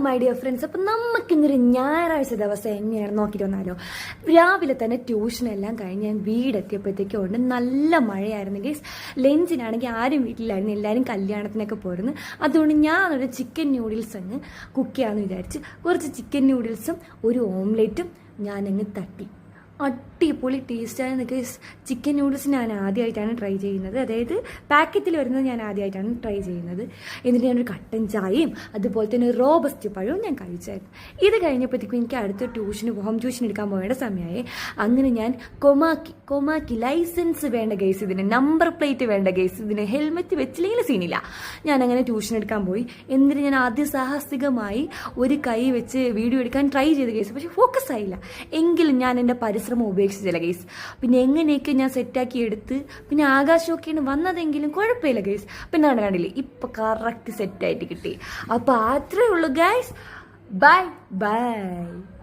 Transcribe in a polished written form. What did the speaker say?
My dear friends, അപ്പം നമുക്കിന്നൊരു ഞായറാഴ്ച ദിവസം എങ്ങനെയാണ് നോക്കിയിട്ട് വന്നാലോ. രാവിലെ തന്നെ ട്യൂഷനെല്ലാം കഴിഞ്ഞ് ഞാൻ വീടെത്തിയപ്പോഴത്തേക്കും ഉണ്ട് നല്ല മഴയായിരുന്നു ഗൈസ്. ലഞ്ചിനാണെങ്കിൽ ആരും വീട്ടിലായിരുന്നു, എല്ലാവരും കല്യാണത്തിനൊക്കെ പോയിരുന്നു. അതുകൊണ്ട് ഞാനൊരു ചിക്കൻ ന്യൂഡിൽസ് അങ്ങ് കുക്ക് ചെയ്യാമെന്ന് വിചാരിച്ച് കുറച്ച് ചിക്കൻ ന്യൂഡിൽസും ഒരു ഓംലെറ്റും ഞാനങ്ങ് തട്ടി. അടിപൊളി ടേസ്റ്റായിരുന്നു ഗൈസ്. ചിക്കൻ നൂഡിൽസ് ഞാൻ ആദ്യമായിട്ടാണ് ട്രൈ ചെയ്യുന്നത്, അതായത് പാക്കറ്റിൽ വരുന്നത് ഞാൻ ആദ്യമായിട്ടാണ് ട്രൈ ചെയ്യുന്നത്. എന്നിട്ട് ഞാനൊരു കട്ടൻ ചായയും അതുപോലെ തന്നെ റോബസ്റ്റ് പഴവും ഞാൻ കഴിച്ചായിരുന്നു. ഇത് കഴിഞ്ഞപ്പോഴത്തേക്കും എനിക്ക് അടുത്ത ഹോം ട്യൂഷൻ എടുക്കാൻ പോകേണ്ട സമയമായി. അങ്ങനെ ഞാൻ കൊമാക്കി ലൈസൻസ് വേണ്ട ഗൈസ്, ഇതിന് നമ്പർ പ്ലേറ്റ് വേണ്ട ഗൈസ്, ഇതിന് ഹെൽമെറ്റ് വെച്ചില്ലെങ്കിൽ സീനില്ല. ഞാൻ അങ്ങനെ ട്യൂഷൻ എടുക്കാൻ പോയി. എന്നിട്ട് ഞാൻ സാഹസികമായി ഒരു കൈ വെച്ച് വീഡിയോ എടുക്കാൻ ട്രൈ ചെയ്ത് ഗൈസ്, പക്ഷെ ഫോക്കസ് ആയില്ല. എങ്കിലും ഞാൻ എൻ്റെ പരിശ്രമം ഉപേക്ഷിച്ചില്ല ഗൈസ്. പിന്നെ എങ്ങനെയൊക്കെ ഞാൻ സെറ്റാക്കി എടുത്ത് പിന്നെ ആകാശമൊക്കെയാണ് വന്നതെങ്കിലും കുഴപ്പമില്ല ഗൈസ്. പിന്നെ കണ്ടില്ലേ, ഇപ്പം കറക്റ്റ് സെറ്റായിട്ട് കിട്ടി. അപ്പോൾ അത്രേ ഉള്ളൂ ഗൈസ്. Bye bye.